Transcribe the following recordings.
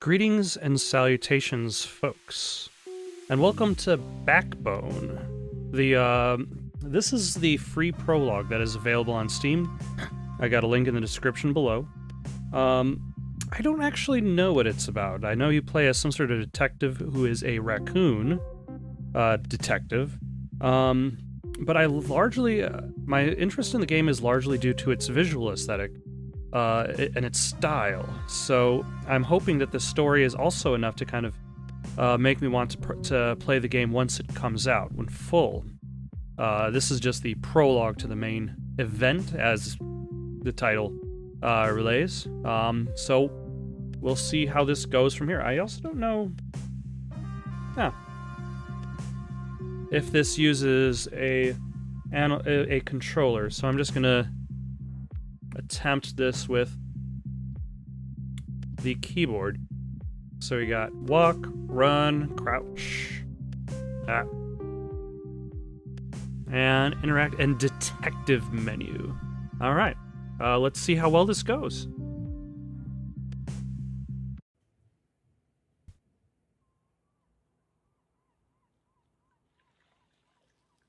Greetings and salutations, folks, and welcome to Backbone. This is the free prologue that is available on Steam. I got a link in the description below. I don't actually know what it's about. I know you play as some sort of detective who is a raccoon detective. But I largely, my interest in the game is largely due to its visual aesthetic. And its style. So I'm hoping that the story is also enough to kind of make me want to play the game once it comes out, when full. This is just the prologue to the main event, as the title relays. So we'll see how this goes from here. I also don't know if this uses a controller, so I'm just gonna attempt this with the keyboard. So we got walk, run, crouch, and interact, and detective menu. All right, let's see how well this goes.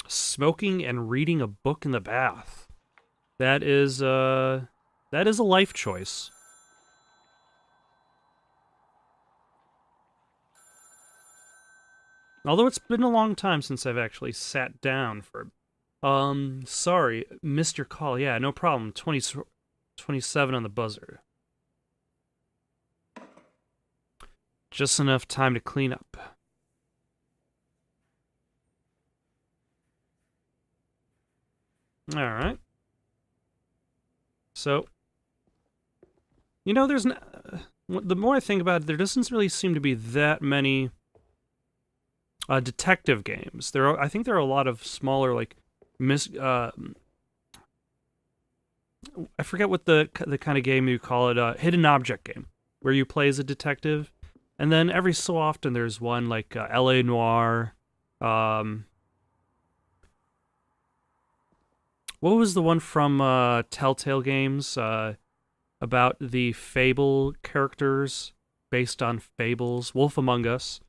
Smoking and reading a book in the bath. That is a life choice. Although it's been a long time since I've actually sat down for... sorry, missed your call. Yeah, no problem. 27 on the buzzer. Just enough time to clean up. Alright. So, you know, the more I think about it, there doesn't really seem to be that many detective games. I think there are a lot of smaller, like, I forget what the kind of game you call it, hidden object game, where you play as a detective, and then every so often there's one like L.A. Noire. What was the one from Telltale Games about the Fable characters based on fables? Wolf Among Us.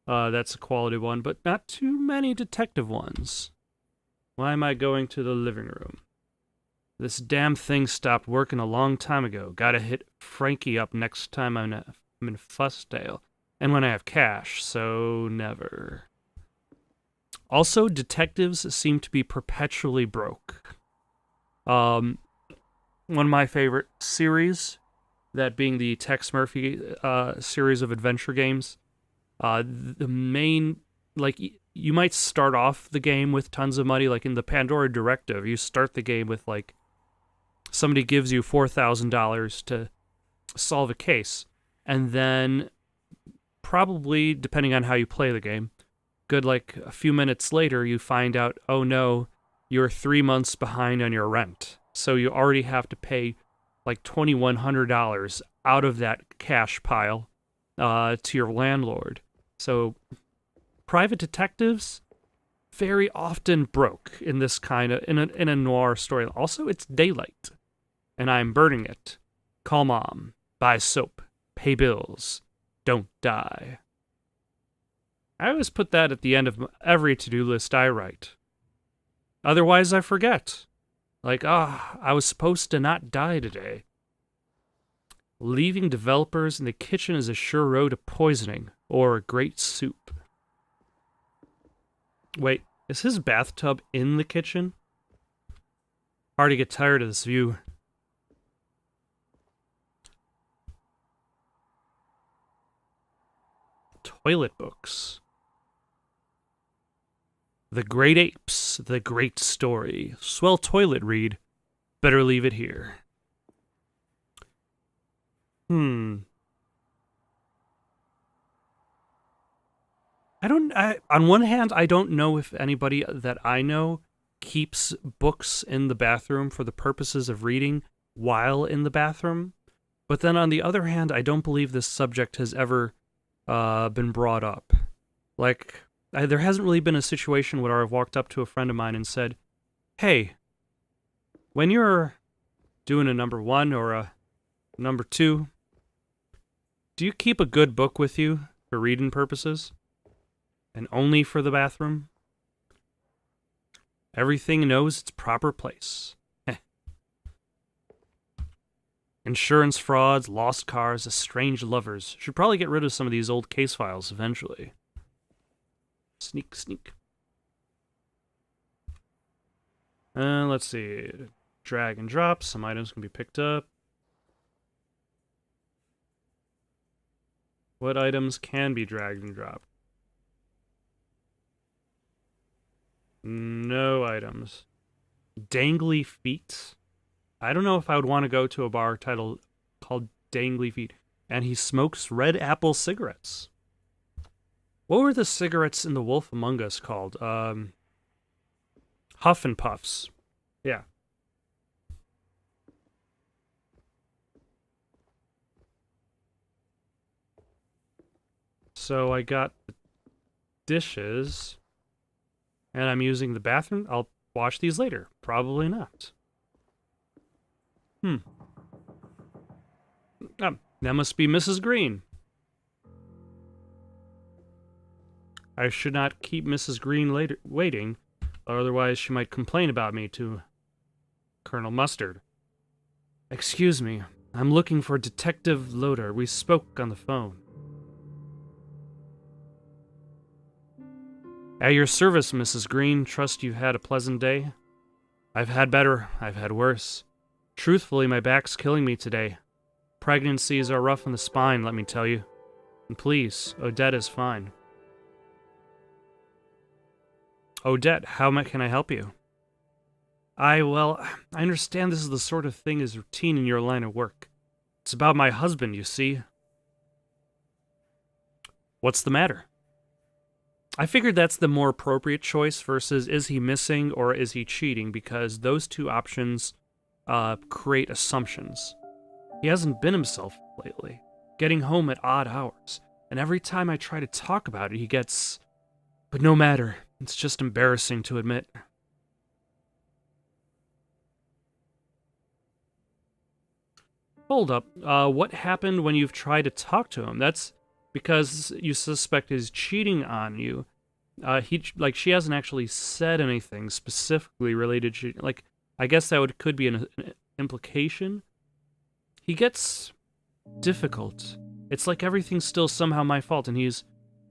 That's a quality one, but not too many detective ones. Why am I going to the living room? This damn thing stopped working a long time ago. Gotta hit Frankie up next time I'm in Fussdale. And when I have cash, so never. Also, detectives seem to be perpetually broke. One of my favorite series, that being the Tex Murphy series of adventure games. The main, like, you might start off the game with tons of money, like in the Pandora Directive. You start the game with, like, somebody gives you $4,000 to solve a case, and then probably, depending on how you play the game, like a few minutes later, you find out, oh no, you're 3 months behind on your rent. So you already have to pay like $2,100 out of that cash pile to your landlord. So private detectives very often broke in this kind of, in a noir story. Also, it's daylight, and I'm burning it. Call mom, buy soap, pay bills, don't die. I always put that at the end of every to-do list I write. Otherwise, I forget. Like, I was supposed to not die today. Leaving developers in the kitchen is a sure road to poisoning, or a great soup. Wait, is his bathtub in the kitchen? Hard to get tired of this view. Toilet books. The Great Apes, The Great Story. Swell toilet read. Better leave it here. On one hand, I don't know if anybody that I know keeps books in the bathroom for the purposes of reading while in the bathroom. But then on the other hand, I don't believe this subject has ever been brought up. Like, there hasn't really been a situation where I've walked up to a friend of mine and said, hey, when you're doing a number 1 or a number 2, Do you keep a good book with you for reading purposes? And only for the bathroom? Everything knows its proper place. Insurance frauds, lost cars, estranged lovers. Should probably get rid of some of these old case files eventually. Sneak, sneak. Let's see. Drag and drop. Some items can be picked up. What items can be dragged and dropped? No items. Dangly feet? I don't know if I would want to go to a bar called Dangly Feet. And he smokes red apple cigarettes. What were the cigarettes in The Wolf Among Us called? Huff and Puffs. Yeah. So I got the dishes, and I'm using the bathroom. I'll wash these later. Probably not. That must be Mrs. Green. I should not keep Mrs. Green waiting, otherwise she might complain about me to Colonel Mustard. Excuse me, I'm looking for Detective Loader. We spoke on the phone. At your service, Mrs. Green. Trust you've had a pleasant day. I've had better, I've had worse. Truthfully, my back's killing me today. Pregnancies are rough on the spine, let me tell you. And please, Odette is fine. Odette, how can I help you? I understand this is the sort of thing is routine in your line of work. It's about my husband, you see. What's the matter? I figured that's the more appropriate choice versus is he missing or is he cheating, because those two options create assumptions. He hasn't been himself lately, getting home at odd hours, and every time I try to talk about it, he gets... But no matter, it's just embarrassing to admit. Hold up, what happened when you've tried to talk to him? That's because you suspect he's cheating on you. She hasn't actually said anything specifically related to... I guess that could be an implication. He gets difficult. It's like everything's still somehow my fault, and he's...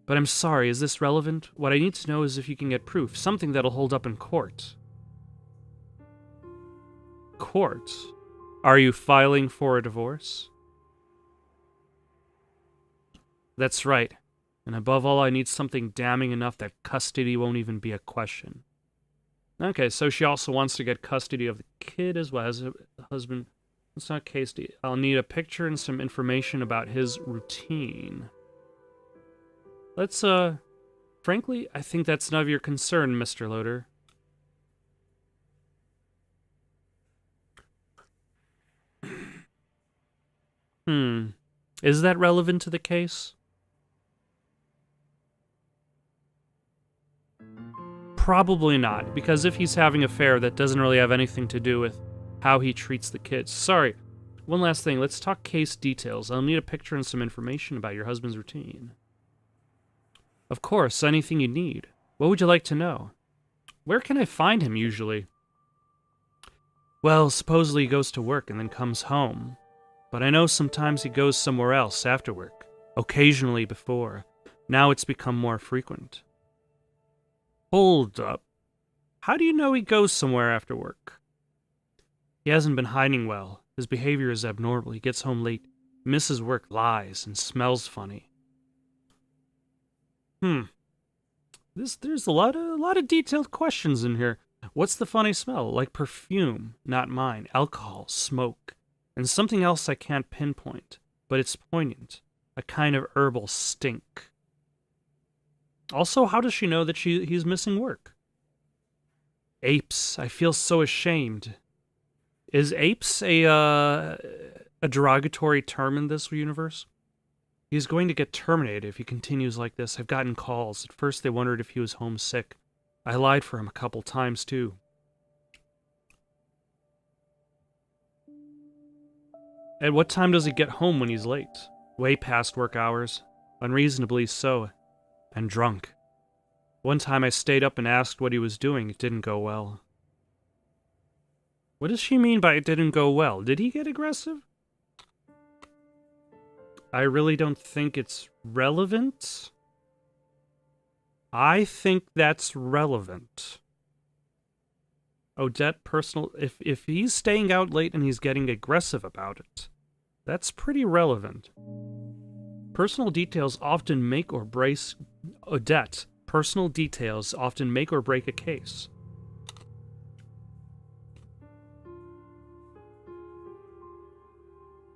But I'm sorry, is this relevant? What I need to know is if you can get proof, something that'll hold up in court. Court? Are you filing for a divorce? That's right. And above all, I need something damning enough that custody won't even be a question. Okay, so she also wants to get custody of the kid as well as a husband. It's not case. I'll need a picture and some information about his routine. Let's, frankly, I think that's none of your concern, Mr. Loader. Is that relevant to the case? Probably not, because if he's having an affair, that doesn't really have anything to do with how he treats the kids. Sorry, one last thing. Let's talk case details. I'll need a picture and some information about your husband's routine. Of course, anything you need. What would you like to know? Where can I find him, usually? Well, supposedly he goes to work and then comes home. But I know sometimes he goes somewhere else after work. Occasionally before. Now it's become more frequent. Hold up. How do you know he goes somewhere after work? He hasn't been hiding well. His behavior is abnormal. He gets home late, misses work, lies, and smells funny. There's a lot of detailed questions in here. What's the funny smell? Like perfume, not mine. Alcohol, smoke, and something else I can't pinpoint, but it's poignant. A kind of herbal stink. Also, how does she know that he's missing work? Apes. I feel so ashamed. Is apes a derogatory term in this universe? He's going to get terminated if he continues like this. I've gotten calls. At first they wondered if he was homesick. I lied for him a couple times, too. At what time does he get home when he's late? Way past work hours. Unreasonably so. And drunk. One time I stayed up and asked what he was doing. It didn't go well. What does she mean by it didn't go well? Did he get aggressive? I really don't think it's relevant. I think that's relevant. Odette, personal... If he's staying out late and he's getting aggressive about it, that's pretty relevant. Personal details often make or break... Odette, personal details often make or break a case.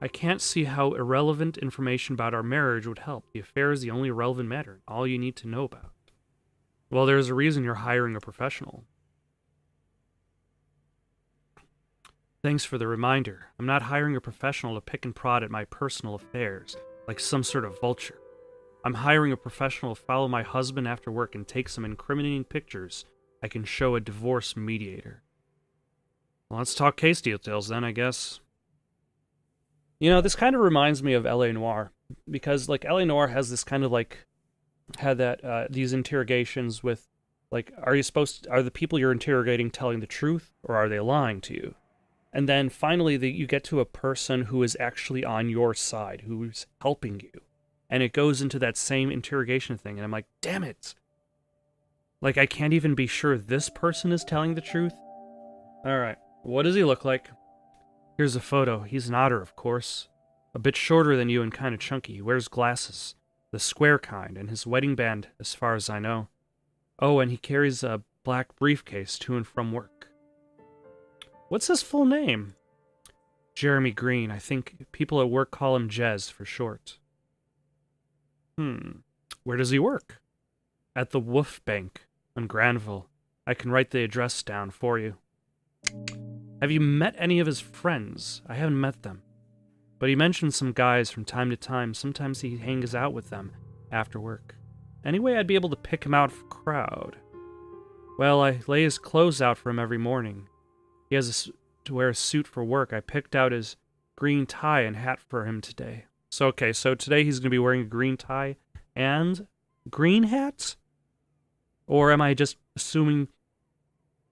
I can't see how irrelevant information about our marriage would help. The affair is the only relevant matter, all you need to know about. Well, there's a reason you're hiring a professional. Thanks for the reminder. I'm not hiring a professional to pick and prod at my personal affairs, like some sort of vulture. I'm hiring a professional to follow my husband after work and take some incriminating pictures I can show a divorce mediator. Well, let's talk case details then, I guess. You know, this kind of reminds me of L.A. Noire, because, like, L.A. Noire has this kind of, like, had that, these interrogations with, like, are the people you're interrogating telling the truth, or are they lying to you? And then, finally, you get to a person who is actually on your side, who's helping you. And it goes into that same interrogation thing, and I'm like, damn it! Like, I can't even be sure this person is telling the truth? Alright, what does he look like? Here's a photo. He's an otter, of course. A bit shorter than you and kind of chunky. He wears glasses. The square kind, and his wedding band, as far as I know. Oh, and he carries a black briefcase to and from work. What's his full name? Jeremy Green. I think people at work call him Jez for short. Where does he work? At the Wolf Bank on Granville. I can write the address down for you. Have you met any of his friends? I haven't met them. But he mentioned some guys from time to time. Sometimes he hangs out with them after work. Anyway, I'd be able to pick him out for crowd. Well, I lay his clothes out for him every morning. He has to wear a suit for work. I picked out his green tie and hat for him today. So, okay, so today he's going to be wearing a green tie and green hat? Or am I just assuming...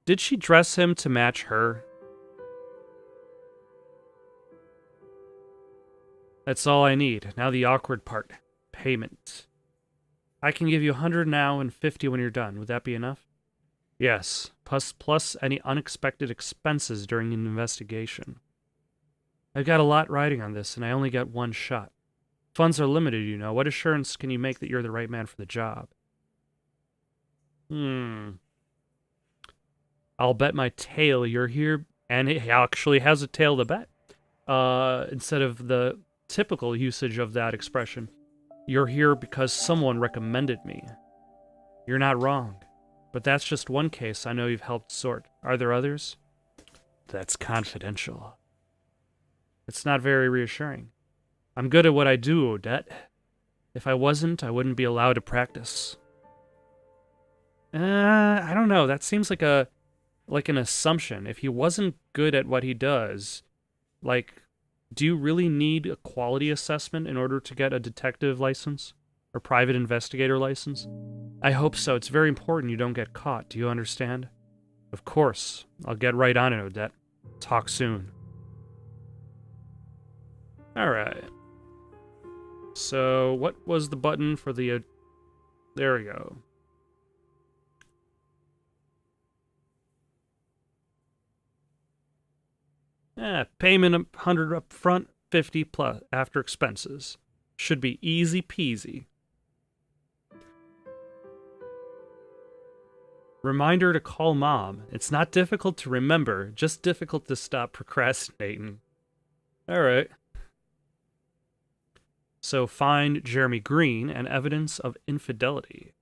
Did she dress him to match her? That's all I need. Now the awkward part. Payment. I can give you 100 now and 50 when you're done. Would that be enough? Yes. Plus any unexpected expenses during an investigation. I've got a lot riding on this, and I only get one shot. Funds are limited, you know. What assurance can you make that you're the right man for the job? I'll bet my tail you're here, and it actually has a tail to bet. Instead of the typical usage of that expression. You're here because someone recommended me. You're not wrong. But that's just one case I know you've helped sort. Are there others? That's confidential. It's not very reassuring. I'm good at what I do, Odette. If I wasn't, I wouldn't be allowed to practice. I don't know. That seems like an assumption. If he wasn't good at what he does, like, do you really need a quality assessment in order to get a detective license? Or private investigator license? I hope so. It's very important you don't get caught. Do you understand? Of course. I'll get right on it, Odette. Talk soon. Alright. So, what was the button for the... there we go. Payment 100 up front, 50 plus after expenses. Should be easy peasy. Reminder to call Mom. It's not difficult to remember, just difficult to stop procrastinating. Alright. So find Jeremy Green and evidence of infidelity.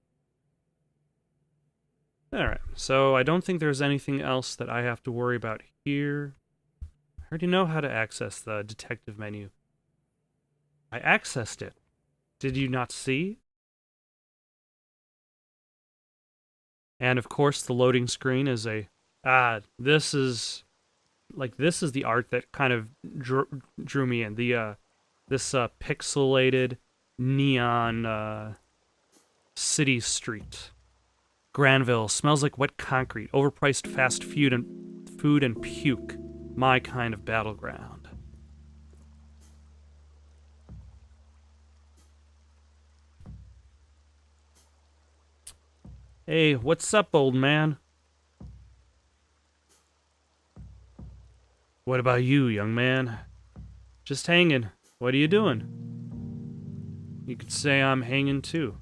Alright, so I don't think there's anything else that I have to worry about here. I already know how to access the detective menu. I accessed it. Did you not see? And of course the loading screen is this is the art that kind of drew me in. This pixelated neon city street. Granville smells like wet concrete, overpriced fast food and puke. My kind of battleground. Hey, what's up, old man? What about you, young man? Just hanging. What are you doing? You could say I'm hanging too.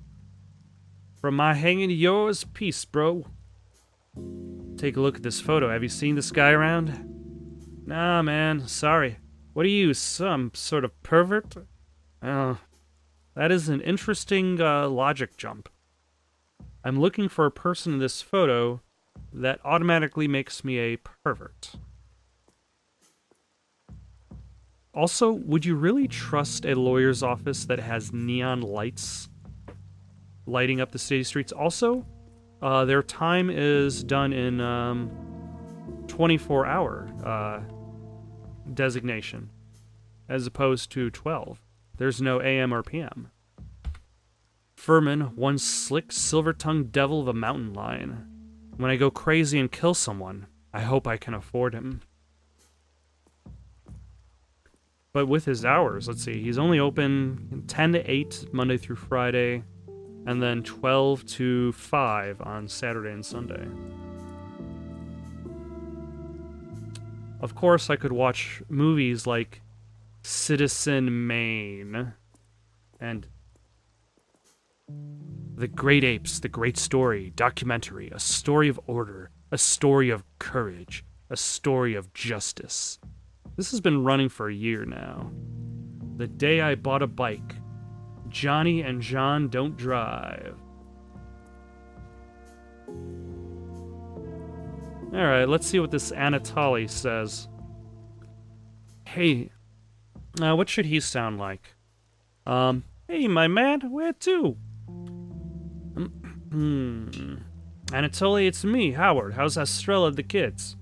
From my hanging to yours, peace, bro. Take a look at this photo. Have you seen this guy around? Nah, man. Sorry. What are you, some sort of pervert? Oh, that is an interesting logic jump. I'm looking for a person in this photo that automatically makes me a pervert. Also, would you really trust a lawyer's office that has neon lights lighting up the city streets? Also, their time is done in 24-hour designation, as opposed to 12. There's no AM or PM. Furman, one slick, silver-tongued devil of a mountain lion. When I go crazy and kill someone, I hope I can afford him. But with his hours, let's see, he's only open 10 to 8 Monday through Friday, and then 12 to 5 on Saturday and Sunday. Of course, I could watch movies like Citizen Maine and The Great Apes, The Great Story, documentary, a story of order, a story of courage, a story of justice. This has been running for a year now. The Day I Bought a Bike. Johnny and John Don't Drive. Alright, let's see what this Anatoly says. Hey, what should he sound like? Hey, my man, where to? Anatoly, it's me, Howard. How's Estrella and the kids?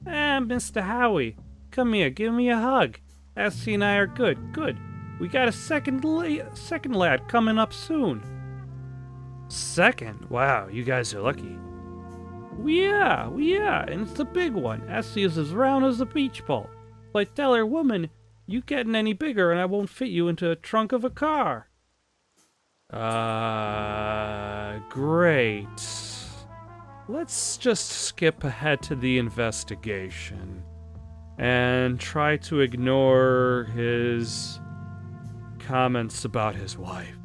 Mr. Howie, come here, give me a hug. Essie and I are good, good. We got a second lad coming up soon. Second? Wow, you guys are lucky. Yeah, and it's the big one. Essie is as round as a beach ball. So I tell her, woman, you getting any bigger and I won't fit you into the trunk of a car. Great. Let's just skip ahead to the investigation and try to ignore his comments about his wife.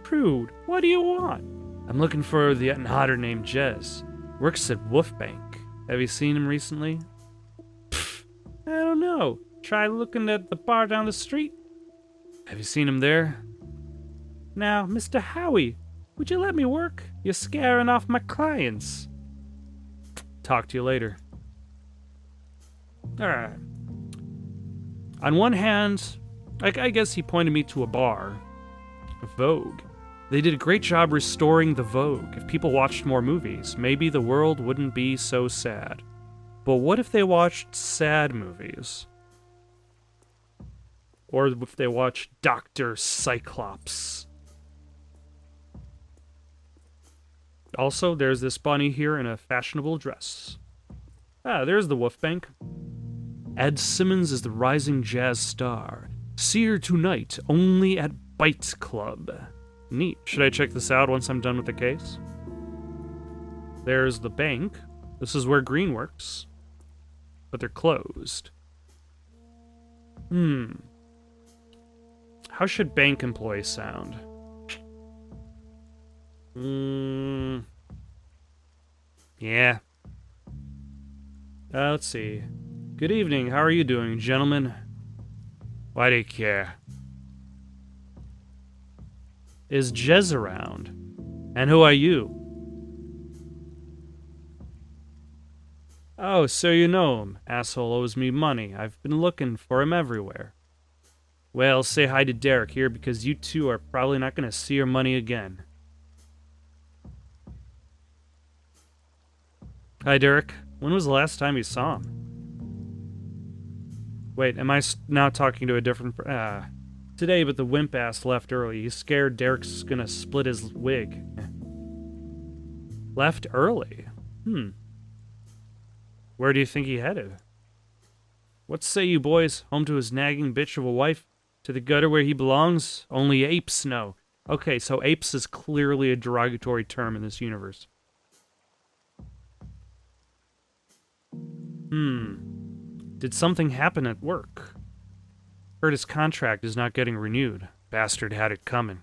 Prude, what do you want? I'm looking for the otter named Jez. Works at Wolf Bank. Have you seen him recently? Pfft, I don't know. Try looking at the bar down the street. Have you seen him there? Now, Mr. Howie, would you let me work? You're scaring off my clients. Talk to you later. Alright. On one hand, I guess he pointed me to a bar. Vogue. They did a great job restoring the Vogue. If people watched more movies, maybe the world wouldn't be so sad. But what if they watched sad movies? Or if they watched Dr. Cyclops? Also, there's this bunny here in a fashionable dress. Ah, there's the Wolf Bank. Ed Simmons is the rising jazz star. See her tonight, only at Bites Club. Neat. Should I check this out once I'm done with the case? There's the bank. This is where Green works. But they're closed. How should bank employees sound? Yeah. Let's see. Good evening. How are you doing, gentlemen? Why do you care? Is Jez around? And who are you? Oh, so you know him. Asshole owes me money. I've been looking for him everywhere. Well, say hi to Derek here because you two are probably not going to see your money again. Hi, Derek. When was the last time you saw him? Wait, am I now talking to a different... Today, but the wimp-ass left early. He's scared Derek's gonna split his wig. Left early? Where do you think he headed? What say you boys? Home to his nagging bitch of a wife? To the gutter where he belongs? Only apes know. Okay, so apes is clearly a derogatory term in this universe. Did something happen at work? Heard his contract is not getting renewed. Bastard had it coming.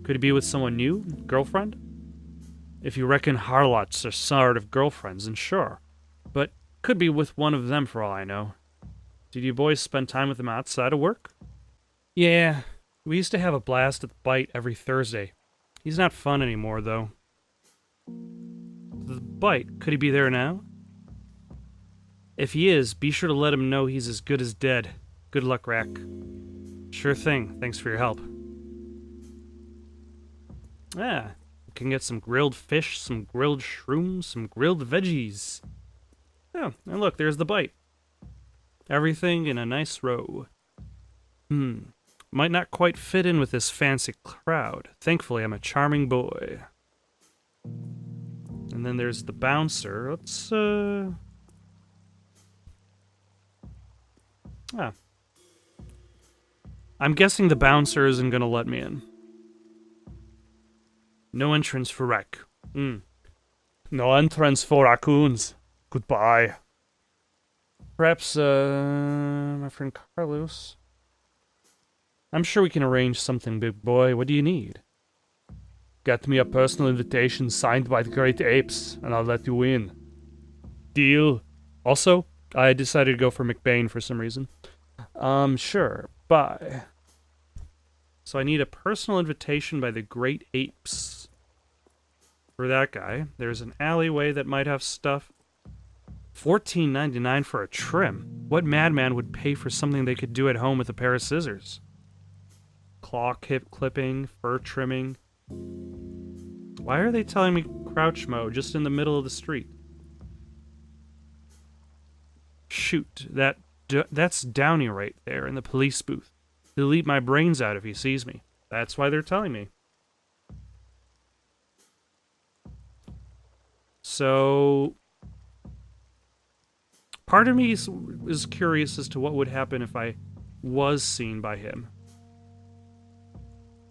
Could he be with someone new? Girlfriend? If you reckon harlots are sort of girlfriends, then sure. But could be with one of them for all I know. Did you boys spend time with him outside of work? Yeah, we used to have a blast at the Bite every Thursday. He's not fun anymore, though. The Bite, could he be there now? If he is, be sure to let him know he's as good as dead. Good luck, Rack. Sure thing. Thanks for your help. Ah, we can get some grilled fish, some grilled shrooms, some grilled veggies. Oh, and look, there's the Bite. Everything in a nice row. Might not quite fit in with this fancy crowd. Thankfully, I'm a charming boy. And then there's the bouncer. Let's, I'm guessing the bouncer isn't gonna let me in. No entrance for Wreck. No entrance for raccoons. Goodbye. Perhaps, my friend Carlos. I'm sure we can arrange something, big boy. What do you need? Get me a personal invitation signed by the great apes, and I'll let you in. Deal. Also, I decided to go for McBain for some reason. Sure. Bye. So I need a personal invitation by the great apes. For that guy, there's an alleyway that might have stuff. $14.99 for a trim. What madman would pay for something they could do at home with a pair of scissors? Claw clipping, fur trimming. Why are they telling me crouch mode just in the middle of the street? Shoot, that's Downey right there in the police booth. He'll eat my brains out if he sees me. That's why they're telling me. So, part of me is curious as to what would happen if I was seen by him.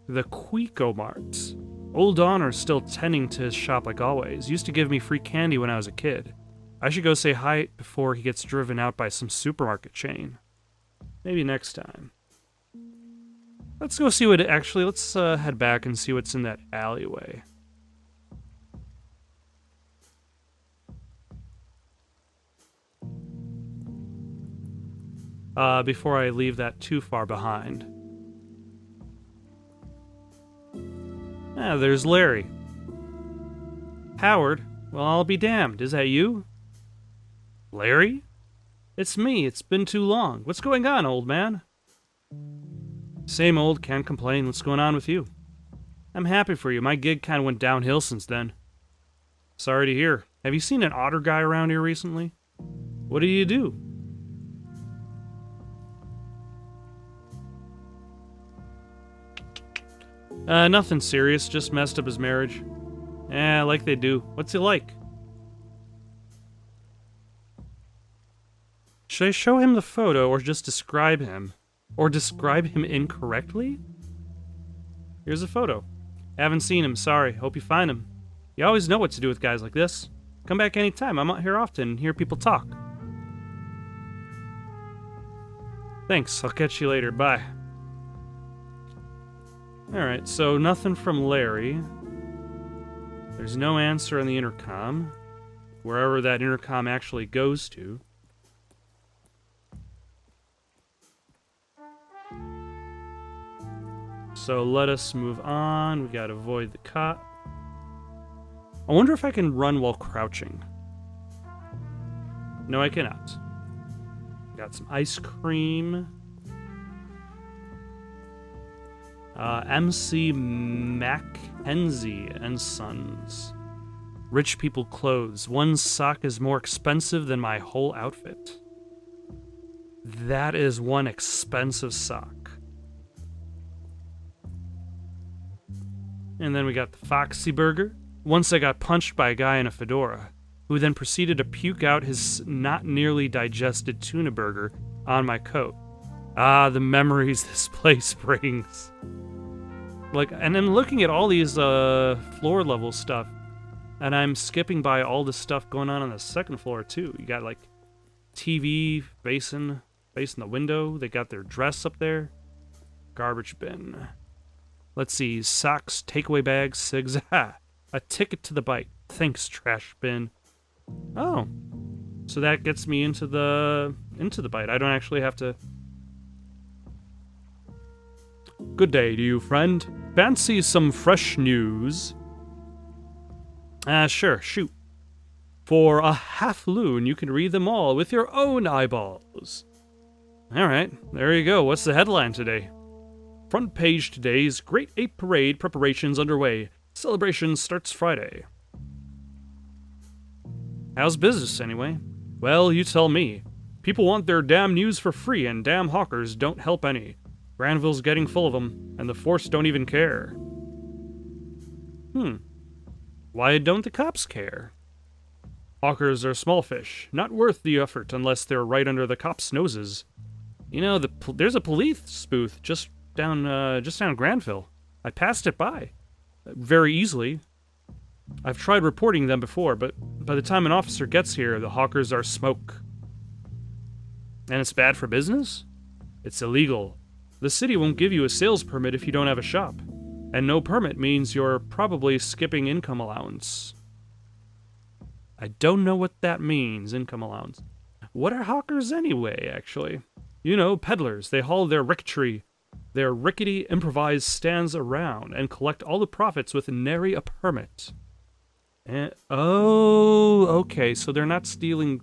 The Quico Mart. Old Honor's still tending to his shop like always. Used to give me free candy when I was a kid. I should go say hi before he gets driven out by some supermarket chain. Maybe next time. Let's go see what let's head back and see what's in that alleyway. Before I leave that too far behind. Ah, there's Larry. Howard? Well, I'll be damned. Is that you? Larry? It's me. It's been too long. What's going on, old man? Same old, can't complain. What's going on with you? I'm happy for you. My gig kind of went downhill since then. Sorry to hear. Have you seen an otter guy around here recently? What do you do? Nothing serious. Just messed up his marriage. Like they do. What's he like? Should I show him the photo or just describe him? Or describe him incorrectly? Here's a photo. Haven't seen him, sorry. Hope you find him. You always know what to do with guys like this. Come back anytime. I'm out here often and hear people talk. Thanks. I'll catch you later. Bye. Alright, so nothing from Larry. There's no answer on the intercom. Wherever that intercom actually goes to. So let us move on. We gotta avoid the cop. I wonder if I can run while crouching. No, I cannot. Got some ice cream. MC Mackenzie and Sons. Rich people clothes. One sock is more expensive than my whole outfit. That is one expensive sock. And then we got the Foxy Burger. Once I got punched by a guy in a fedora, who then proceeded to puke out his not nearly digested tuna burger on my coat. Ah, the memories this place brings. Like, and I'm looking at all these floor level stuff, and I'm skipping by all the stuff going on the second floor too. You got like TV facing the window. They got their dress up there. Garbage bin. Let's see, socks, takeaway bags, cigs. Ha! A ticket to the bite. Thanks, trash bin. Oh, so that gets me into the bite. I don't actually have to. Good day to you, friend. Fancy some fresh news? Sure, shoot. For a half loon, you can read them all with your own eyeballs. Alright, there you go. What's the headline today? Front page today's Great Ape Parade preparations underway. Celebration starts Friday. How's business, anyway? Well, you tell me. People want their damn news for free, and damn hawkers don't help any. Granville's getting full of them, and the force don't even care. Why don't the cops care? Hawkers are small fish, not worth the effort unless they're right under the cops' noses. You know, there's a police booth just down Granville. I passed it by. Very easily. I've tried reporting them before, but by the time an officer gets here, the hawkers are smoke. And it's bad for business? It's illegal. The city won't give you a sales permit if you don't have a shop. And no permit means you're probably skipping income allowance. I don't know what that means, income allowance. What are hawkers anyway, actually? You know, peddlers. They haul their rickety improvised stands around and collect all the profits with nary a permit. Oh, okay, so they're not stealing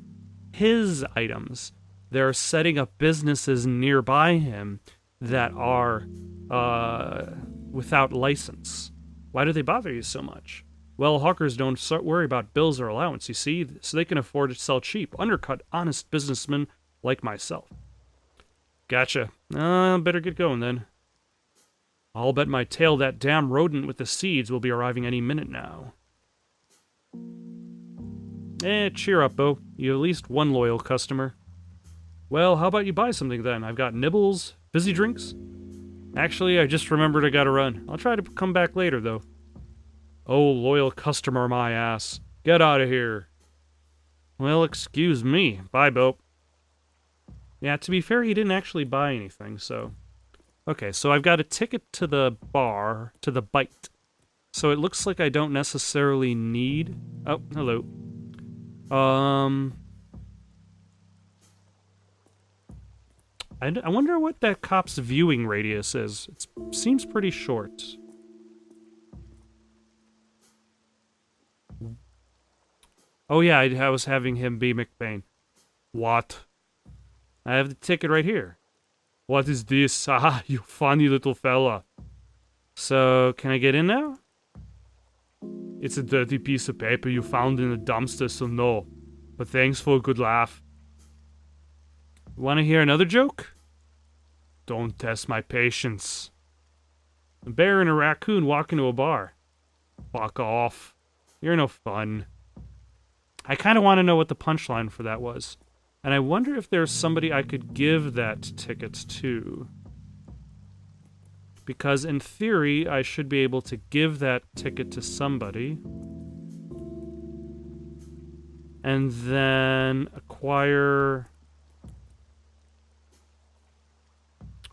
his items. They're setting up businesses nearby him that are without license. Why do they bother you so much? Well, hawkers don't worry about bills or allowance, you see, so they can afford to sell cheap, undercut honest businessmen like myself. Gotcha. Better get going then. I'll bet my tail that damn rodent with the seeds will be arriving any minute now. Cheer up, Bo. You have at least one loyal customer. Well, how about you buy something then? I've got nibbles, fizzy drinks. Actually, I just remembered I gotta run. I'll try to come back later, though. Oh, loyal customer, my ass. Get out of here. Well, excuse me. Bye, Bo. Yeah, to be fair, he didn't actually buy anything, so... Okay, so I've got a ticket to the bar, to the bite. So it looks like I don't necessarily need... Oh, hello. I wonder what that cop's viewing radius is. It seems pretty short. Oh yeah, I was having him be McBain. What? I have the ticket right here. What is this? Ah, you funny little fella. So, can I get in now? It's a dirty piece of paper you found in a dumpster, so no. But thanks for a good laugh. Want to hear another joke? Don't test my patience. A bear and a raccoon walk into a bar. Fuck off. You're no fun. I kind of want to know what the punchline for that was. And I wonder if there's somebody I could give that ticket to. Because in theory, I should be able to give that ticket to somebody. And then acquire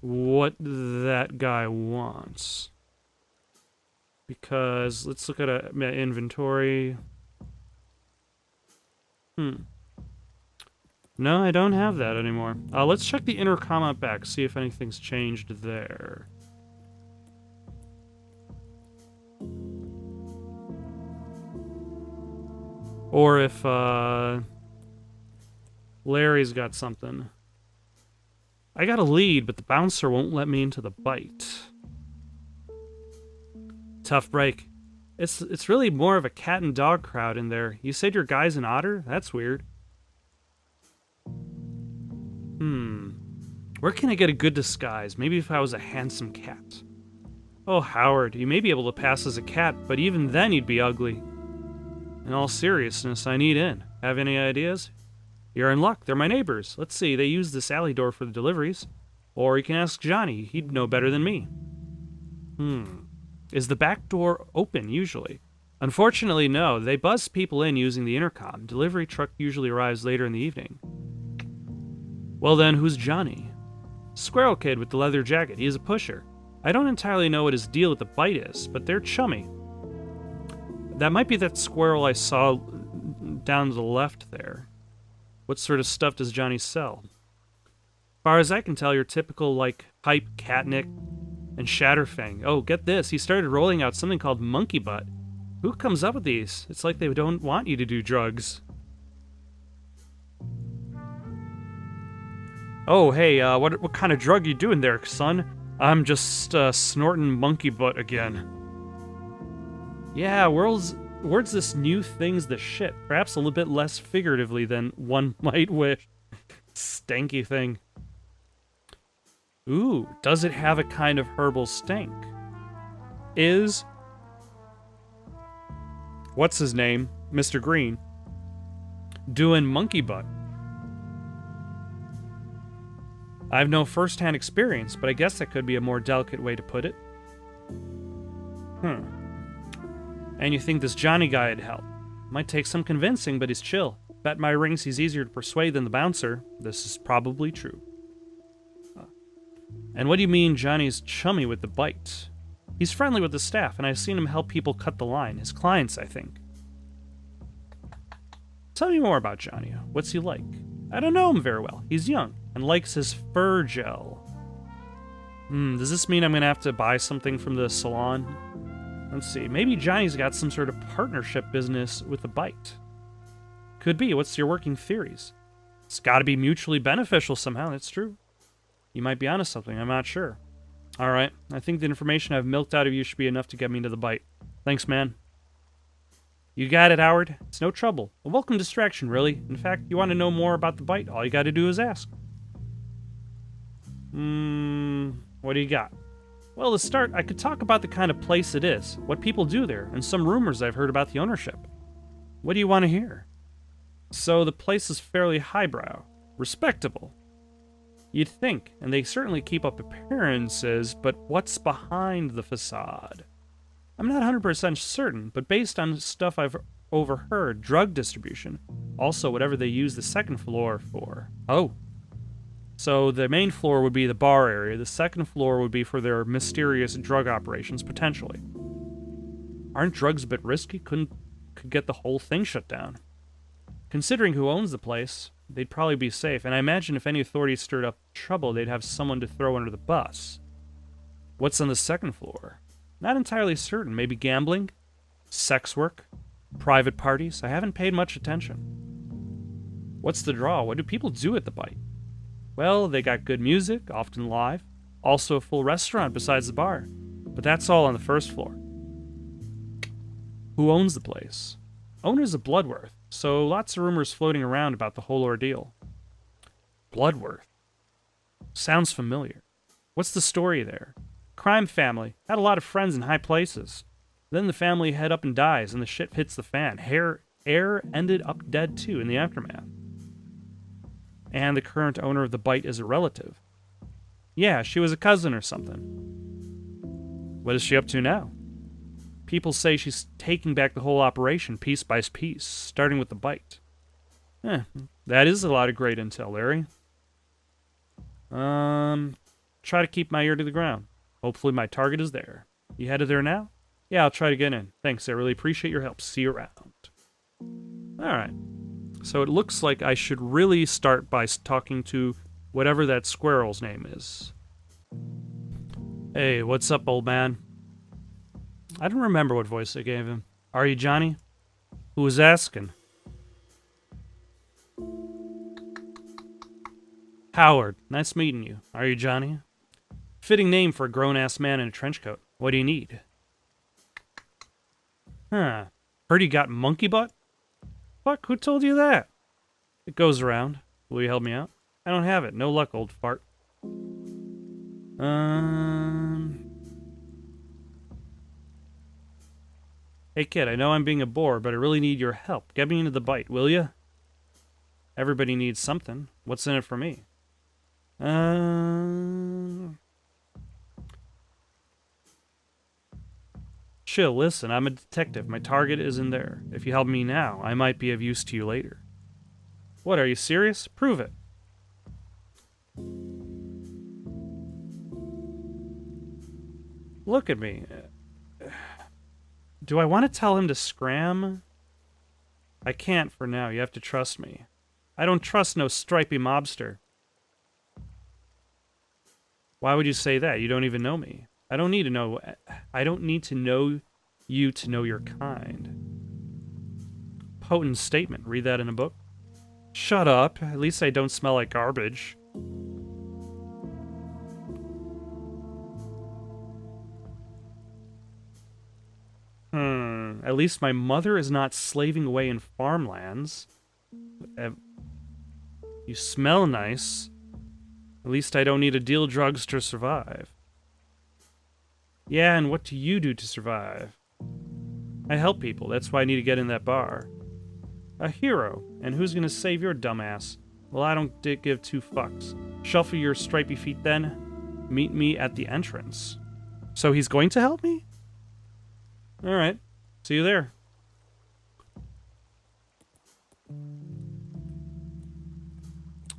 what that guy wants. Because let's look at my inventory. No, I don't have that anymore. Let's check the inner comment back, see if anything's changed there. Or if, Larry's got something. I got a lead, but the bouncer won't let me into the bite. Tough break. It's really more of a cat and dog crowd in there. You said your guy's an otter? That's weird. Where can I get a good disguise? Maybe if I was a handsome cat. Oh, Howard, you may be able to pass as a cat, but even then you'd be ugly. In all seriousness, I need in. Have any ideas? You're in luck. They're my neighbors. Let's see, they use this alley door for the deliveries. Or you can ask Johnny. He'd know better than me. Is the back door open, usually? Unfortunately, no. They buzz people in using the intercom. Delivery truck usually arrives later in the evening. Well then, who's Johnny? Squirrel kid with the leather jacket. He is a pusher. I don't entirely know what his deal with the bite is, but they're chummy. That might be that squirrel I saw down to the left there. What sort of stuff does Johnny sell? As far as I can tell, your typical, hype catnick and shatterfang. Oh, get this. He started rolling out something called monkey butt. Who comes up with these? It's like they don't want you to do drugs. Oh, hey, what kind of drug you doing there, son? I'm just snorting monkey butt again. Yeah, where's this new thing's the shit? Perhaps a little bit less figuratively than one might wish. Stanky thing. Ooh, does it have a kind of herbal stank? Is... what's his name? Mr. Green. Doing monkey butt. I have no first-hand experience, but I guess that could be a more delicate way to put it. And you think this Johnny guy would help? Might take some convincing, but he's chill. Bet my rings he's easier to persuade than the bouncer. This is probably true. And what do you mean Johnny's chummy with the bite? He's friendly with the staff, and I've seen him help people cut the line. His clients, I think. Tell me more about Johnny. What's he like? I don't know him very well. He's young, and likes his fur gel. Does this mean I'm gonna have to buy something from the salon? Let's see, maybe Johnny's got some sort of partnership business with the bite. Could be. What's your working theories? It's gotta be mutually beneficial somehow, that's true. You might be onto something, I'm not sure. Alright, I think the information I've milked out of you should be enough to get me into the bite. Thanks, man. You got it, Howard. It's no trouble. A welcome distraction, really. In fact, you want to know more about the bite, all you gotta do is ask. What do you got? Well, to start, I could talk about the kind of place it is, what people do there, and some rumors I've heard about the ownership. What do you want to hear? So, the place is fairly highbrow. Respectable. You'd think, and they certainly keep up appearances, but what's behind the facade? I'm not 100% certain, but based on stuff I've overheard, drug distribution. Also, whatever they use the second floor for. Oh. So the main floor would be the bar area, the second floor would be for their mysterious drug operations, potentially. Aren't drugs a bit risky? Could get the whole thing shut down. Considering who owns the place, they'd probably be safe, and I imagine if any authorities stirred up trouble, they'd have someone to throw under the bus. What's on the second floor? Not entirely certain. Maybe gambling? Sex work? Private parties? I haven't paid much attention. What's the draw? What do people do at the bite? Well, they got good music, often live. Also a full restaurant besides the bar. But that's all on the first floor. Who owns the place? Owner's of Bloodworth, so lots of rumors floating around about the whole ordeal. Bloodworth? Sounds familiar. What's the story there? Crime family. Had a lot of friends in high places. Then the family head up and dies, and the shit hits the fan. Heir ended up dead too in the aftermath. And the current owner of the bite is a relative. Yeah, she was a cousin or something. What is she up to now? People say she's taking back the whole operation piece by piece, starting with the bite. That is a lot of great intel, Larry. Try to keep my ear to the ground. Hopefully my target is there. You headed there now? Yeah, I'll try to get in. Thanks, I really appreciate your help. See you around. Alright. So it looks like I should really start by talking to whatever that squirrel's name is. Hey, what's up, old man? I don't remember what voice I gave him. Are you Johnny? Who was asking? Howard, nice meeting you. Are you Johnny? Fitting name for a grown-ass man in a trench coat. What do you need? Huh. Heard you got monkey butt? Fuck, who told you that? It goes around. Will you help me out? I don't have it. No luck, old fart. Hey kid, I know I'm being a bore, but I really need your help. Get me into the bite, will ya? Everybody needs something. What's in it for me? Chill, listen, I'm a detective. My target is in there. If you help me now, I might be of use to you later. What, are you serious? Prove it. Look at me. Do I want to tell him to scram? I can't for now. You have to trust me. I don't trust no stripy mobster. Why would you say that? You don't even know me. I don't need to know you to know your kind. Potent statement. Read that in a book. Shut up. At least I don't smell like garbage. At least my mother is not slaving away in farmlands. You smell nice. At least I don't need to deal drugs to survive. Yeah, and what do you do to survive? I help people. That's why I need to get in that bar. A hero. And who's gonna save your dumbass? Well, I don't give two fucks. Shuffle your stripy feet then. Meet me at the entrance. So he's going to help me? Alright. See you there.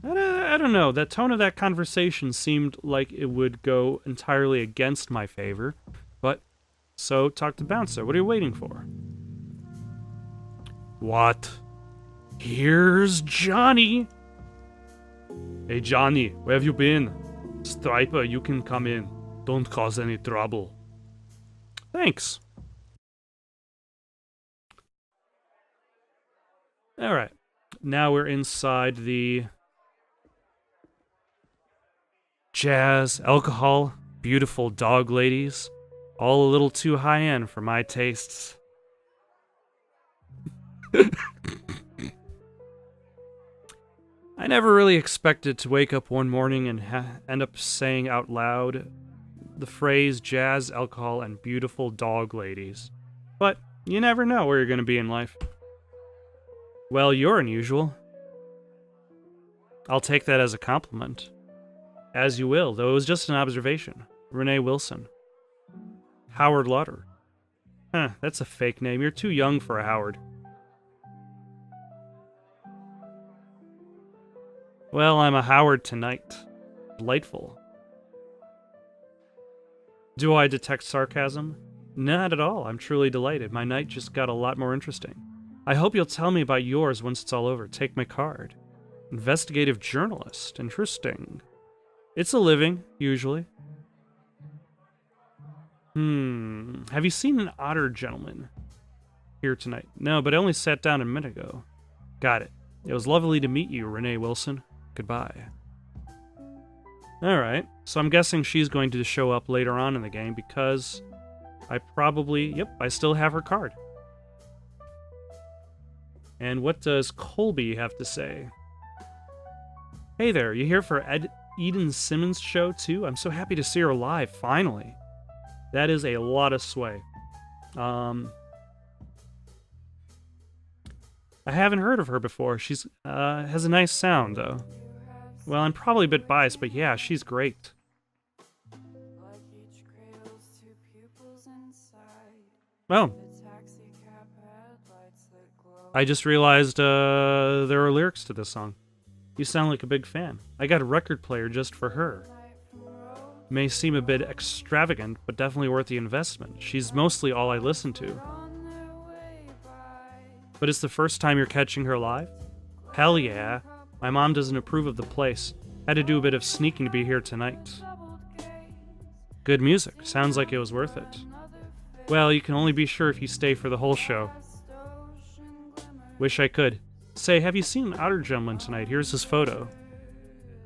I don't know. The tone of that conversation seemed like it would go entirely against my favor. But, so, talk to Bouncer. What are you waiting for? What? Here's Johnny! Hey Johnny, where have you been? Striper, you can come in. Don't cause any trouble. Thanks. Alright. Now we're inside the jazz, alcohol, beautiful dog ladies. All a little too high-end for my tastes. I never really expected to wake up one morning and end up saying out loud the phrase jazz, alcohol, and beautiful dog ladies. But you never know where you're going to be in life. Well, you're unusual. I'll take that as a compliment. As you will, though it was just an observation. Renee Wilson. Howard Lauder. Huh, that's a fake name. You're too young for a Howard. Well, I'm a Howard tonight. Delightful. Do I detect sarcasm? Not at all. I'm truly delighted. My night just got a lot more interesting. I hope you'll tell me about yours once it's all over. Take my card. Investigative journalist. Interesting. It's a living, usually. Have you seen an otter gentleman here tonight? No, but I only sat down a minute ago. Got it. It was lovely to meet you, Renee Wilson. Goodbye. Alright, so I'm guessing she's going to show up later on in the game because I still have her card. And what does Colby have to say? Hey there, you here for Eden Simmons' show too? I'm so happy to see her live, finally. That is a lot of sway. I haven't heard of her before. She's has a nice sound, though. Well, I'm probably a bit biased, but yeah, she's great. Oh. I just realized there are lyrics to this song. You sound like a big fan. I got a record player just for her. May seem a bit extravagant, but definitely worth the investment. She's mostly all I listen to. But it's the first time you're catching her live? Hell yeah. My mom doesn't approve of the place. Had to do a bit of sneaking to be here tonight. Good music. Sounds like it was worth it. Well, you can only be sure if you stay for the whole show. Wish I could. Say, have you seen Otter Gentleman tonight? Here's his photo.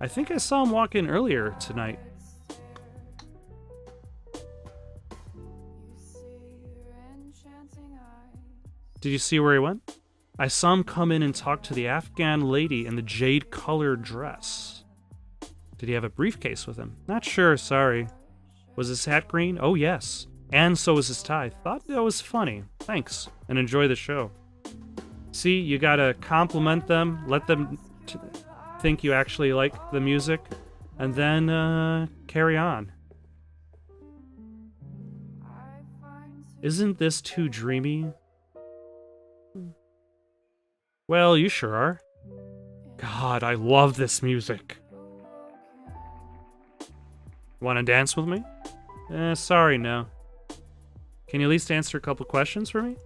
I think I saw him walk in earlier tonight. Did you see where he went? I saw him come in and talk to the Afghan lady in the jade-colored dress. Did he have a briefcase with him? Not sure, sorry. Was his hat green? Oh, yes. And so was his tie. Thought that was funny. Thanks, and enjoy the show. See, you gotta compliment them, let them think you actually like the music, and then carry on. Isn't this too dreamy? Well, you sure are. God, I love this music. Want to dance with me? Sorry, no. Can you at least answer a couple questions for me?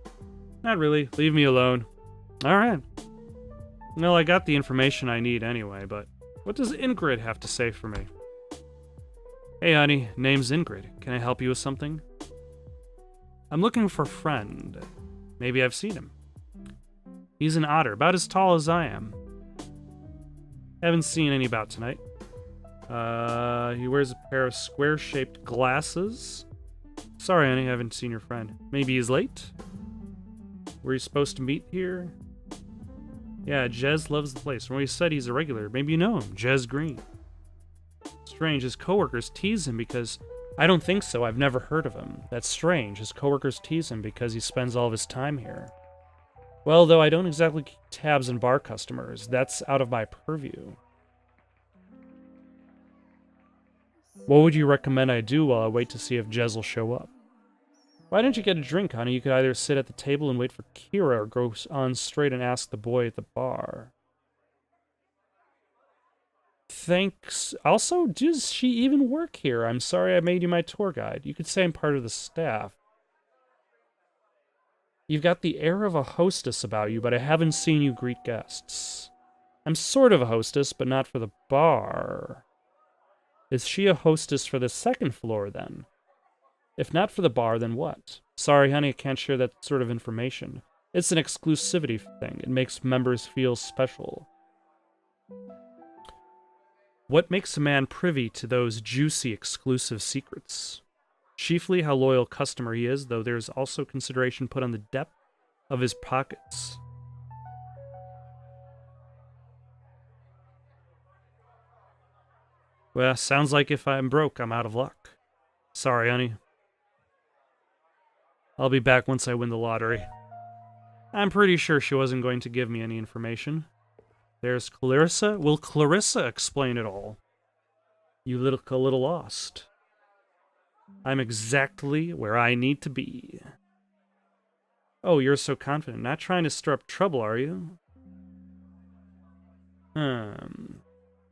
Not really. Leave me alone. Alright. Well, I got the information I need anyway, but what does Ingrid have to say for me? Hey, honey. Name's Ingrid. Can I help you with something? I'm looking for a friend. Maybe I've seen him. He's an otter, about as tall as I am. Haven't seen any about tonight. He wears a pair of square-shaped glasses. Sorry, honey, I haven't seen your friend. Maybe he's late? Were you supposed to meet here? Yeah, Jez loves the place. From what he said, he's a regular. Maybe you know him, Jez Green. Strange, his coworkers tease him because... I don't think so, I've never heard of him. That's strange, his coworkers tease him because he spends all of his time here. Well, though I don't exactly keep tabs on bar customers. That's out of my purview. What would you recommend I do while I wait to see if Jez will show up? Why don't you get a drink, honey? You could either sit at the table and wait for Kira or go on straight and ask the boy at the bar. Thanks. Also, does she even work here? I'm sorry I made you my tour guide. You could say I'm part of the staff. You've got the air of a hostess about you, but I haven't seen you greet guests. I'm sort of a hostess, but not for the bar. Is she a hostess for the second floor, then? If not for the bar, then what? Sorry, honey, I can't share that sort of information. It's an exclusivity thing. It makes members feel special. What makes a man privy to those juicy, exclusive secrets? Chiefly how loyal customer he is, though there's also consideration put on the depth of his pockets. Well, sounds like if I'm broke, I'm out of luck. Sorry, honey. I'll be back once I win the lottery. I'm pretty sure she wasn't going to give me any information. There's Clarissa. Will Clarissa explain it all? You look a little lost. I'm exactly where I need to be. Oh, you're so confident. Not trying to stir up trouble, are you?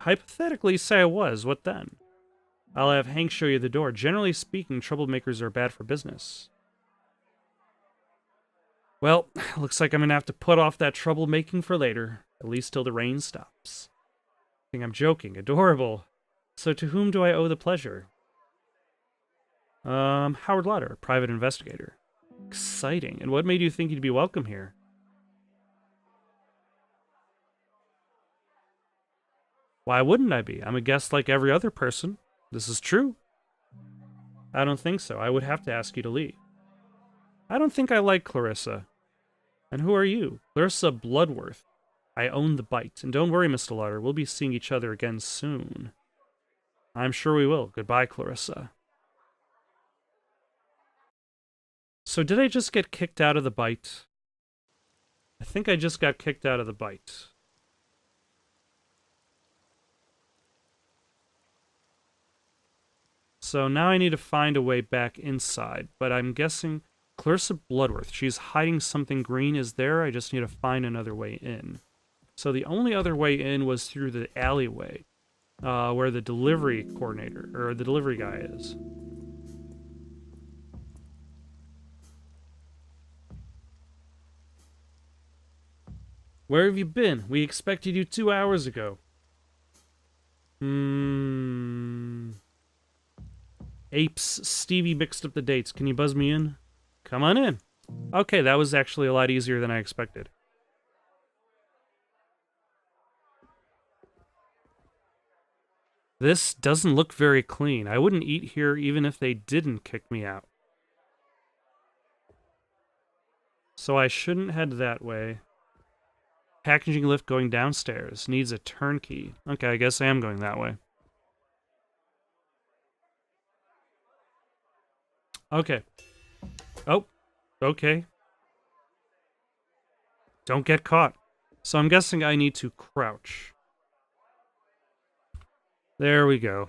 Hypothetically, say I was. What then? I'll have Hank show you the door. Generally speaking, troublemakers are bad for business. Well, looks like I'm gonna have to put off that troublemaking for later. At least till the rain stops. I think I'm joking. Adorable. So to whom do I owe the pleasure? Howard Lauder, private investigator. Exciting. And what made you think you'd be welcome here? Why wouldn't I be? I'm a guest like every other person. This is true. I don't think so. I would have to ask you to leave. I don't think I like Clarissa. And who are you? Clarissa Bloodworth. I own the bite. And don't worry, Mr. Lauder, we'll be seeing each other again soon. I'm sure we will. Goodbye, Clarissa. So did I just get kicked out of the bite? I think I just got kicked out of the bite. So now I need to find a way back inside, but I'm guessing Clarissa Bloodworth, she's hiding something green is there. I just need to find another way in. So the only other way in was through the alleyway, where the delivery coordinator, or the delivery guy is. Where have you been? We expected you 2 hours ago. Apes, Stevie mixed up the dates. Can you buzz me in? Come on in. Okay, that was actually a lot easier than I expected. This doesn't look very clean. I wouldn't eat here even if they didn't kick me out. So I shouldn't head that way. Packaging lift going downstairs. Needs a turnkey. Okay, I guess I am going that way. Okay. Oh, okay. Don't get caught. So I'm guessing I need to crouch. There we go.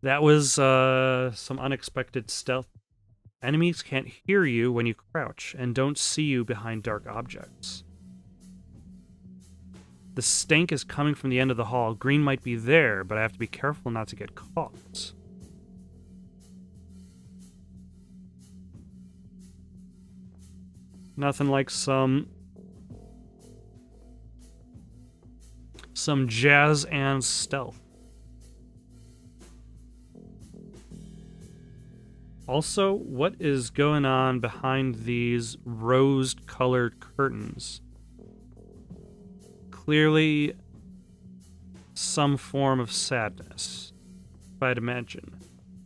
That was some unexpected stealth. Enemies can't hear you when you crouch and don't see you behind dark objects. The stank is coming from the end of the hall. Green might be there, but I have to be careful not to get caught. Nothing like some jazz and stealth. Also, what is going on behind these rose-colored curtains? Clearly some form of sadness, if I'd imagine.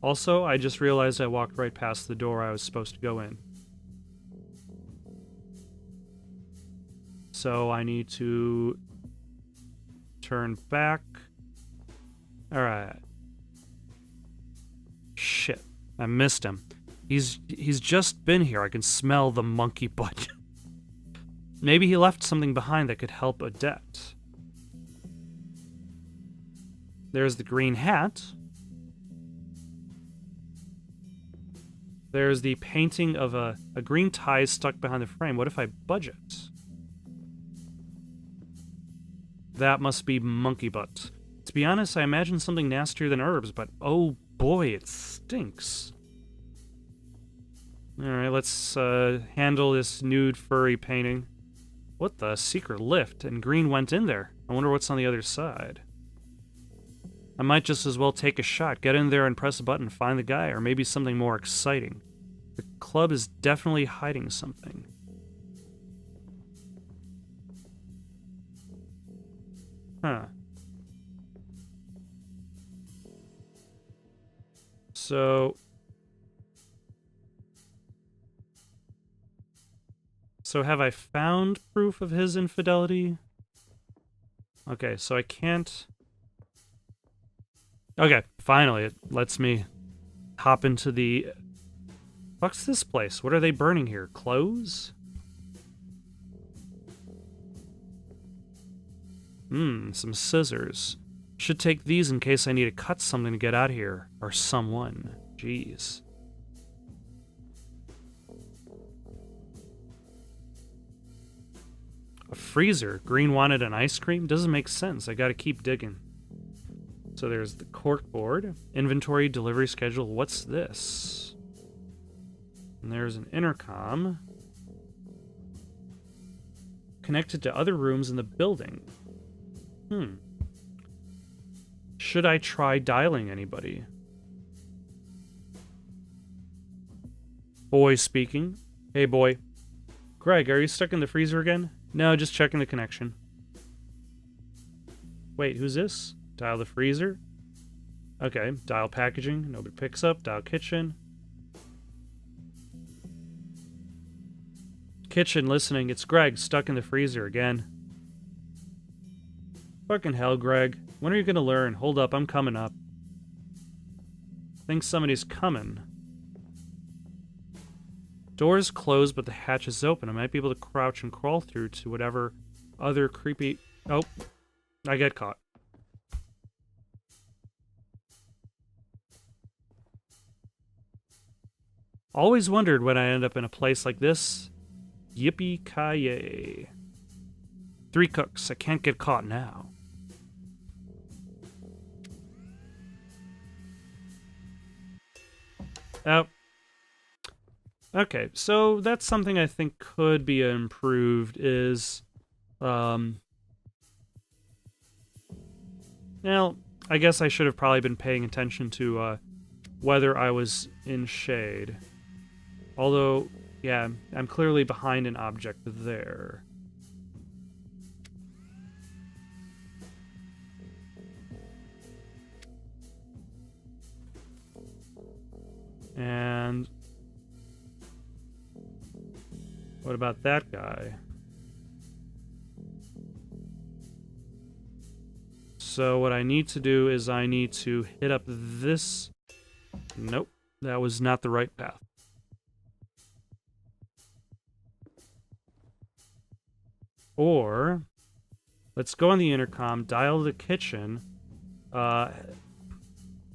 Also, I just realized I walked right past the door I was supposed to go in. So I need to turn back. Alright. Shit. I missed him. He's just been here. I can smell the monkey butt. Maybe he left something behind that could help Odette. There's the green hat. There's the painting of a green tie stuck behind the frame. What if I budge it? That must be monkey butt. To be honest, I imagine something nastier than herbs, but oh boy, it stinks. Alright, let's handle this nude furry painting. What the? Secret lift, and Green went in there. I wonder what's on the other side. I might just as well take a shot, get in there and press a button, find the guy, or maybe something more exciting. The club is definitely hiding something. Huh. So have I found proof of his infidelity? Okay, so I can't... Okay, finally, it lets me hop into the... Fuck's this place? What are they burning here? Clothes? Some scissors. Should take these in case I need to cut something to get out of here. Or someone. Jeez. A freezer. Green wanted an ice cream? Doesn't make sense. I gotta keep digging. So there's the corkboard. Inventory, delivery schedule. What's this? And there's an intercom. Connected to other rooms in the building. Should I try dialing anybody? Boy speaking. Hey, boy. Greg, are you stuck in the freezer again? No, just checking the connection. Wait, who's this? Dial the freezer? Okay, dial packaging. Nobody picks up. Dial kitchen. Kitchen, listening. It's Greg, stuck in the freezer again. Fucking hell, Greg. When are you gonna learn? Hold up, I'm coming up. Think somebody's coming. Door's closed, but the hatch is open. I might be able to crouch and crawl through to whatever other creepy... Oh, I get caught. Always wondered when I end up in a place like this. Yippee-ki-yay. 3 cooks. I can't get caught now. Oh. Okay, so that's something I think could be improved is... Well, I guess I should have probably been paying attention to whether I was in shade. Although, yeah, I'm clearly behind an object there. And... what about that guy? So what I need to do is I need to hit up this... Nope. that was not the right path. Or, let's go on the intercom, dial the kitchen.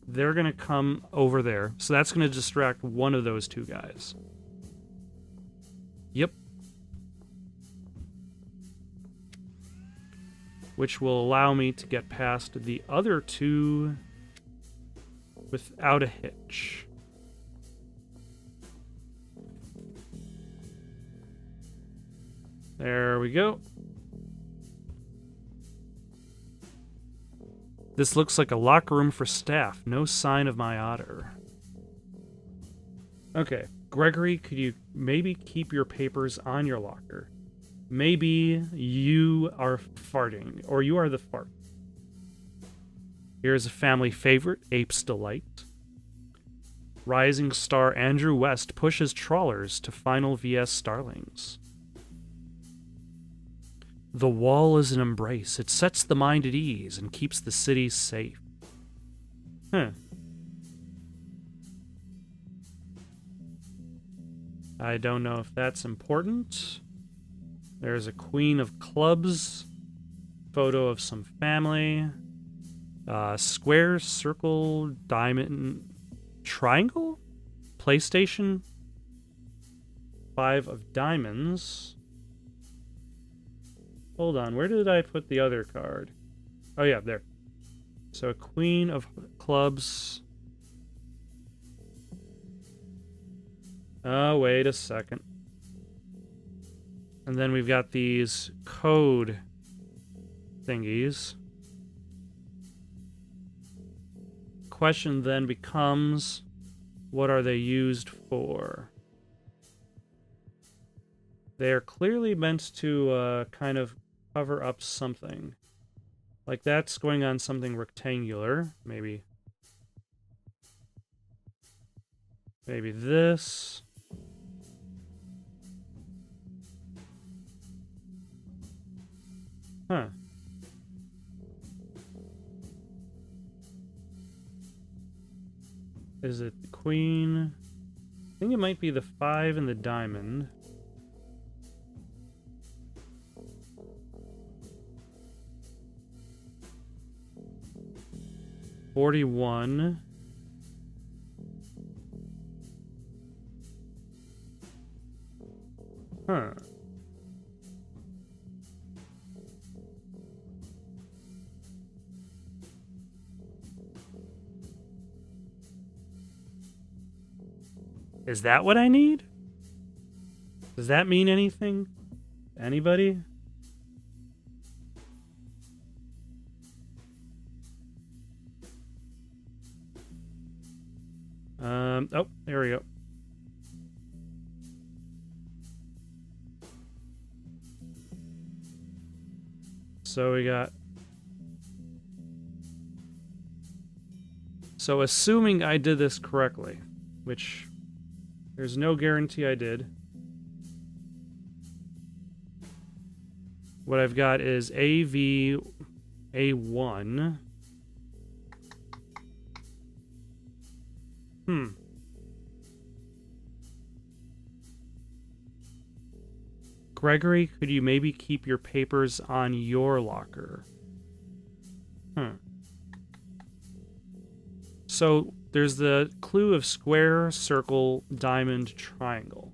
They're going to come over there. So that's going to distract one of those two guys. Yep. Which will allow me to get past the other two without a hitch. There we go. This looks like a locker room for staff. No sign of my otter. Okay, Gregory, could you maybe keep your papers on your locker? Maybe you are farting, or you are the fart. Here's a family favorite, Ape's Delight. Rising star Andrew West pushes trawlers to final VS Starlings. The wall is an embrace. It sets the mind at ease and keeps the city safe. Huh. I don't know if that's important. There's a Queen of Clubs. Photo of some family. Square, circle, diamond, triangle? PlayStation. 5 of diamonds. Hold on, where did I put the other card? Oh yeah, there. So a Queen of Clubs. Oh, wait a second. And then we've got these code thingies. Question then becomes, what are they used for? They're clearly meant to kind of cover up something. Like that's going on something rectangular. Maybe this. Huh. Is it the queen? I think it might be the 5 and the diamond. $41. Huh. Is that what I need? Does that mean anything? Anybody? Oh, there we go. So we got... So assuming I did this correctly, which there's no guarantee I did, what I've got is AV A1. Gregory, could you maybe keep your papers on your locker? So there's the clue of square, circle, diamond, triangle.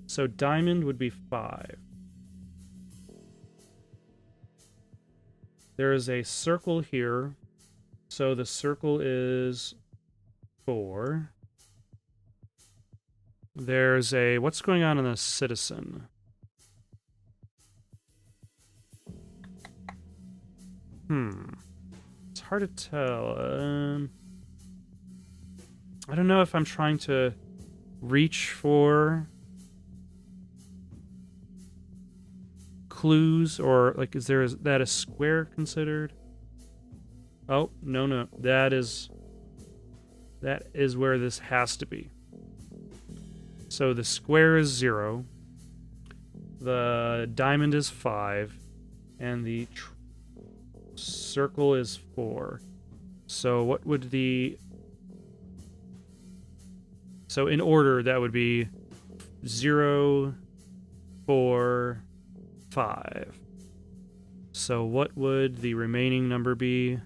So diamond would be 5. There is a circle here. So the circle is 4. There's a... What's going on in the citizen? It's hard to tell. I don't know if I'm trying to reach for clues or, like, is that a square considered? Oh, no. That is where this has to be. So the square is 0, the diamond is 5, and the circle is 4. So what would the... So in order, that would be 0, 4, 5. So what would the remaining number be?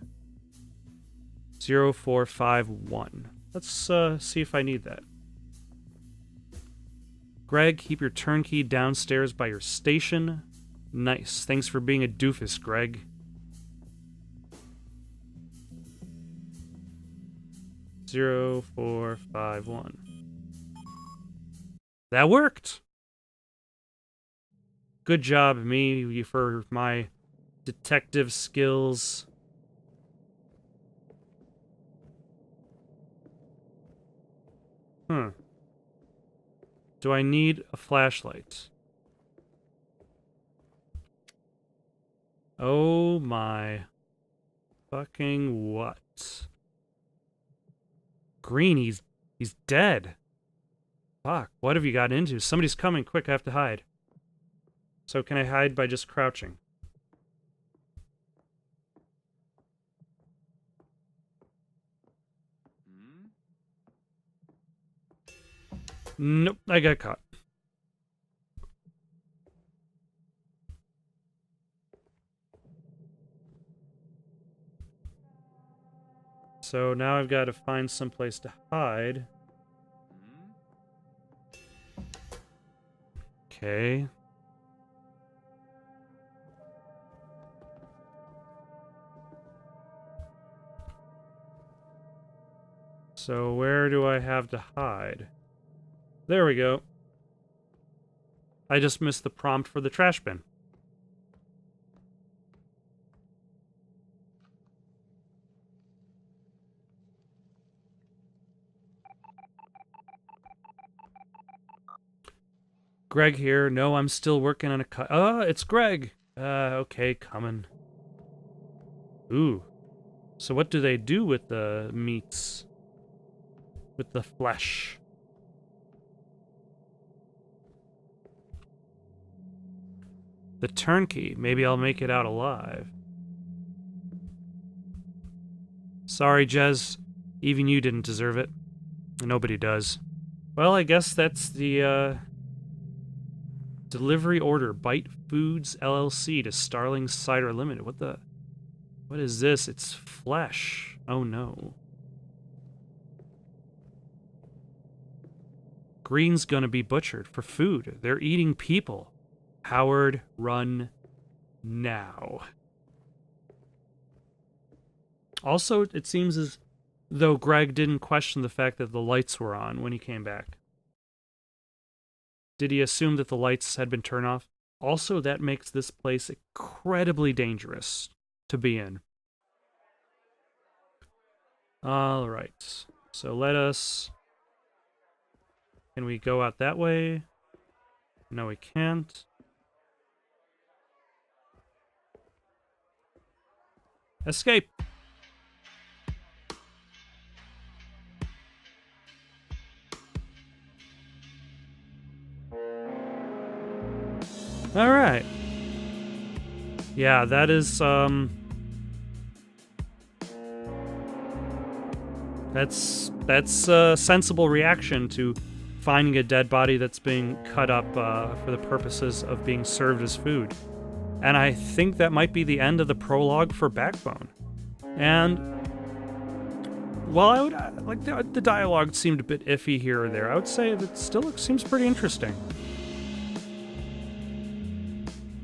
0, 4, 5, 1. Let's see if I need that. Greg, keep your turnkey downstairs by your station. Nice. Thanks for being a doofus, Greg. Zero, 4, 5, 1. That worked! Good job, me, for my detective skills. Do I need a flashlight? Oh my fucking what? Green, he's dead. Fuck, what have you got into? Somebody's coming, quick, I have to hide. So can I hide by just crouching? Nope, I got caught. So now I've got to find someplace to hide. Okay. So where do I have to hide? There we go. I just missed the prompt for the trash bin. Greg here. No, I'm still working on a cut. It's Greg. Okay, coming. Ooh. So what do they do with the meats? With the flesh? The turnkey. Maybe I'll make it out alive. Sorry, Jez. Even you didn't deserve it. Nobody does. Well, I guess that's the, delivery order. Bite Foods, LLC to Starling Cider Limited. What is this? It's flesh. Oh, no. Green's gonna be butchered for food. They're eating people. Howard, run now. Also, it seems as though Greg didn't question the fact that the lights were on when he came back. Did he assume that the lights had been turned off? Also, that makes this place incredibly dangerous to be in. Alright. So let us... Can we go out that way? No, we can't. Escape! Alright. Yeah, that is, That's a sensible reaction to finding a dead body that's being cut up for the purposes of being served as food. And I think that might be the end of the prologue for Backbone. And while I would like the dialogue seemed a bit iffy here or there, I would say that still seems pretty interesting.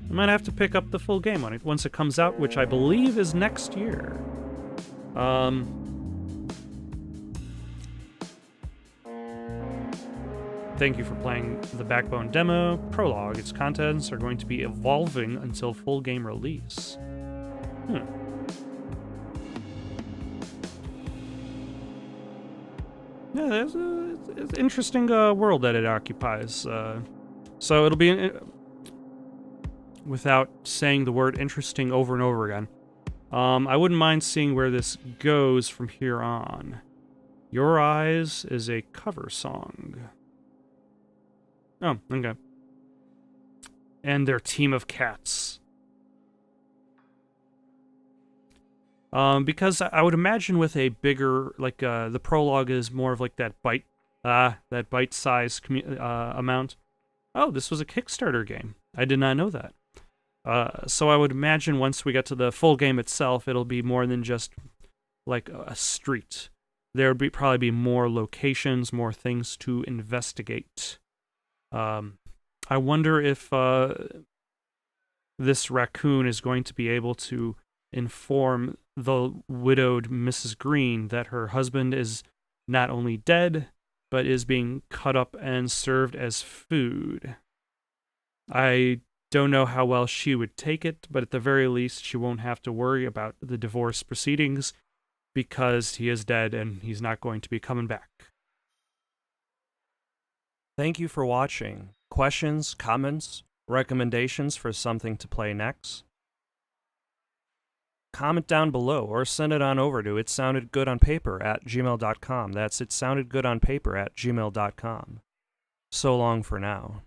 I might have to pick up the full game on it once it comes out, which I believe is next year. Thank you for playing the Backbone demo. Prologue. Its contents are going to be evolving until full game release. Yeah, it's an interesting world that it occupies. So it'll be... without saying the word interesting over and over again. I wouldn't mind seeing where this goes from here on. Your Eyes is a cover song. Oh, okay. And their team of cats. Because I would imagine with a bigger, like the prologue is more of like that bite-size amount. Oh, this was a Kickstarter game. I did not know that. So I would imagine once we get to the full game itself, it'll be more than just like a street. There would probably be more locations, more things to investigate. I wonder if this raccoon is going to be able to inform the widowed Mrs. Green that her husband is not only dead, but is being cut up and served as food. I don't know how well she would take it, but at the very least, she won't have to worry about the divorce proceedings because he is dead and he's not going to be coming back. Thank you for watching. Questions, comments, recommendations for something to play next? Comment down below or send it on over to itsoundedgoodonpaper@gmail.com. That's itsoundedgoodonpaper@gmail.com. So long for now.